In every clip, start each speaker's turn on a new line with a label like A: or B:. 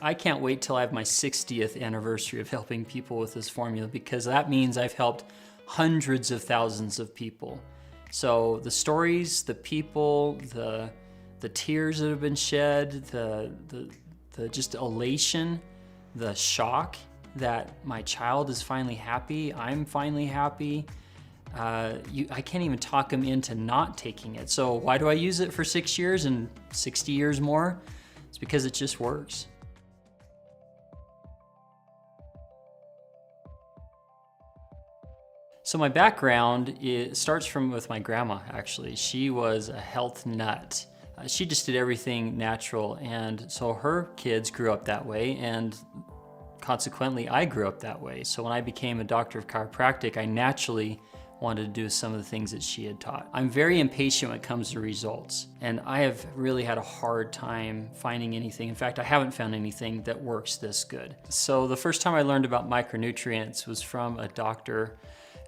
A: I can't wait till I have my 60th anniversary of helping people with this formula, because that means I've helped hundreds of thousands of people. So the stories, the people, the tears that have been shed, the just elation, the shock that my child is finally happy, I'm finally happy. I can't even talk them into not taking it. So why do I use it for 6 years and 60 years more? It's because it just works. So my background, it starts with my grandma, actually. She was a health nut. She just did everything natural, and so her kids grew up that way, and consequently I grew up that way. So when I became a doctor of chiropractic, I naturally wanted to do some of the things that she had taught. I'm very impatient when it comes to results, and I have really had a hard time finding anything. In fact, I haven't found anything that works this good. So the first time I learned about micronutrients was from a doctor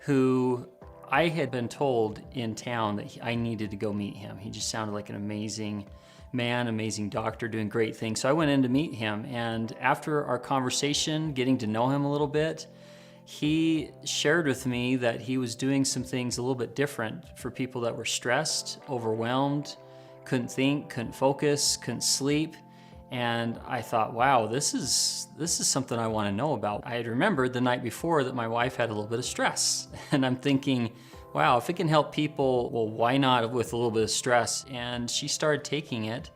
A: who I had been told in town that I needed to go meet him. He just sounded like an amazing man, amazing doctor, doing great things. So I went in to meet him, and after our conversation, getting to know him a little bit, he shared with me that he was doing some things a little bit different for people that were stressed, overwhelmed, couldn't think, couldn't focus, couldn't sleep. And I thought, wow, this is something I want to know about. I had remembered the night before that my wife had a little bit of stress. And I'm thinking, wow, if it can help people, well, why not with a little bit of stress? And she started taking it.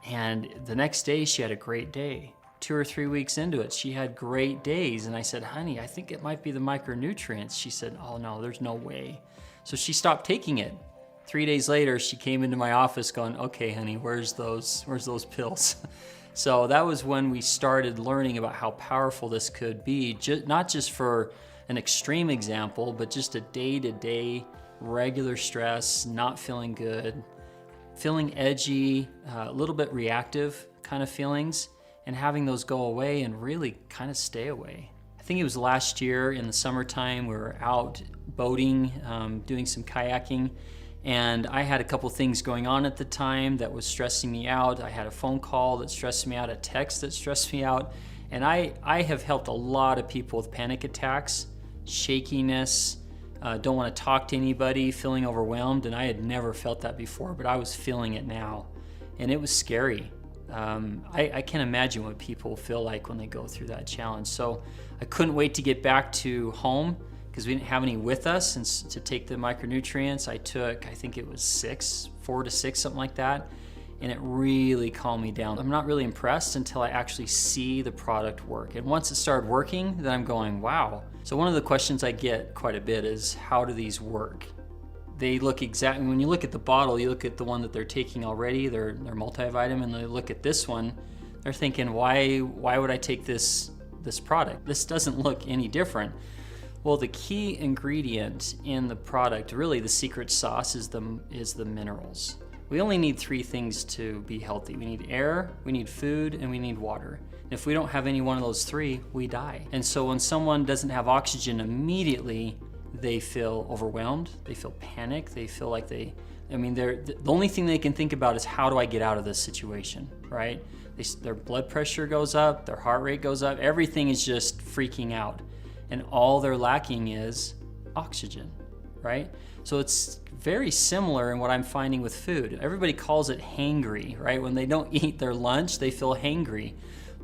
A: And the next day she had a great day. 2 or 3 weeks into it, she had great days. And I said, honey, I think it might be the micronutrients. She said, oh no, there's no way. So she stopped taking it. 3 days later, she came into my office going, okay, honey, where's those pills? So that was when we started learning about how powerful this could be, not just for an extreme example, but just a day-to-day regular stress, not feeling good, feeling edgy, a little bit reactive kind of feelings, and having those go away and really kind of stay away. I think it was last year in the summertime, we were out boating, doing some kayaking, and I had a couple things going on at the time that was stressing me out. I had a phone call that stressed me out, a text that stressed me out, and I have helped a lot of people with panic attacks, shakiness, don't want to talk to anybody, feeling overwhelmed, and I had never felt that before, but I was feeling it now, and it was scary. I can't imagine what people feel like when they go through that challenge. So I couldn't wait to get back to home because we didn't have any with us, and to take the micronutrients, I took, I think it was 4 to 6, something like that, and it really calmed me down. I'm not really impressed until I actually see the product work. And once it started working, then I'm going, wow. So one of the questions I get quite a bit is, how do these work? They look exactly, when you look at the bottle, you look at the one that they're taking already, their multivitamin, and they look at this one, they're thinking, why would I take this product? This doesn't look any different. Well, the key ingredient in the product, really the secret sauce, is the minerals. We only need 3 things to be healthy. We need air, we need food, and we need water. And if we don't have any one of those 3, we die. And so when someone doesn't have oxygen immediately, they feel overwhelmed, they feel panic, they feel like the only thing they can think about is, how do I get out of this situation, right? Their blood pressure goes up, their heart rate goes up, everything is just freaking out. And all they're lacking is oxygen, right? So it's very similar in what I'm finding with food. Everybody calls it hangry, right? When they don't eat their lunch, they feel hangry.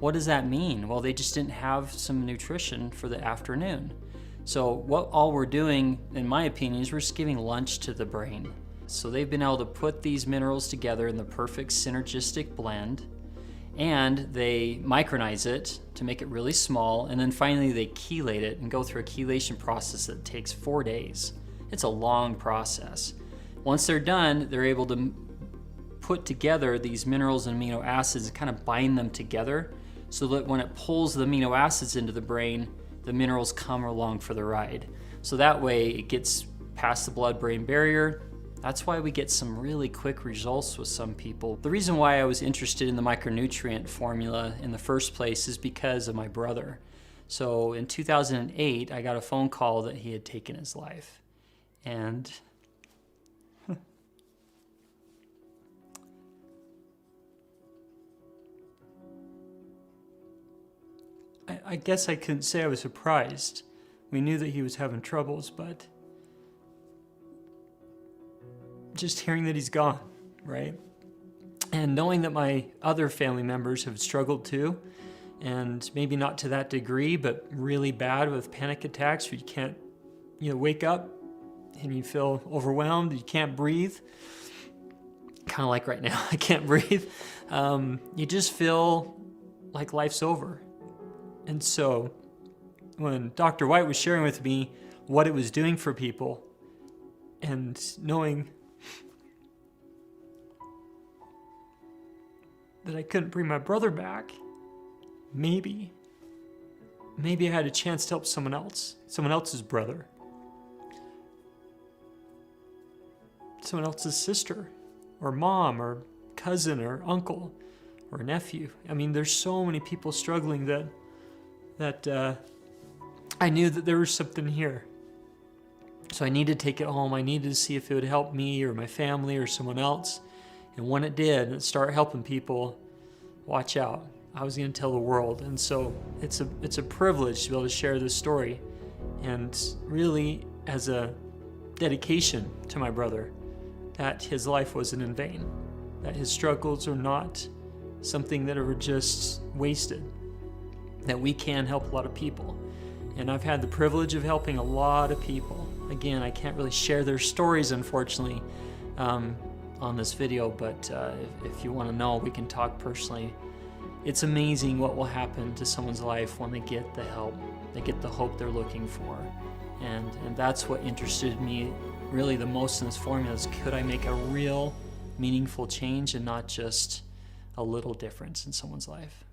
A: What does that mean? Well, they just didn't have some nutrition for the afternoon. So what all we're doing, in my opinion, is we're just giving lunch to the brain. So they've been able to put these minerals together in the perfect synergistic blend, and they micronize it to make it really small, and then finally they chelate it and go through a chelation process that takes 4 days. It's a long process. Once they're done, they're able to put together these minerals and amino acids and kind of bind them together so that when it pulls the amino acids into the brain, the minerals come along for the ride. So that way it gets past the blood-brain barrier. That's why we get some really quick results with some people. The reason why I was interested in the micronutrient formula in the first place is because of my brother. So in 2008, I got a phone call that he had taken his life. And I guess I couldn't say I was surprised. We knew that he was having troubles, but just hearing that he's gone, right? And knowing that my other family members have struggled too, and maybe not to that degree, but really bad with panic attacks where you can't, wake up and you feel overwhelmed, you can't breathe. Kind of like right now, I can't breathe. You just feel like life's over. And so when Dr. White was sharing with me what it was doing for people, and knowing that I couldn't bring my brother back, maybe I had a chance to help someone else's brother, someone else's sister, or mom, or cousin, or uncle, or nephew. I mean, there's so many people struggling that I knew that there was something here. So I needed to take it home. I needed to see if it would help me or my family or someone else. And when it did, and start helping people, watch out. I was going to tell the world. And so it's a privilege to be able to share this story, and really as a dedication to my brother, that his life wasn't in vain, that his struggles are not something that are just wasted, that we can help a lot of people. And I've had the privilege of helping a lot of people. Again, I can't really share their stories, unfortunately, on this video, but if you want to know, we can talk personally. It's amazing what will happen to someone's life when they get the help, they get the hope they're looking for. And that's what interested me really the most in this formula, is could I make a real meaningful change and not just a little difference in someone's life?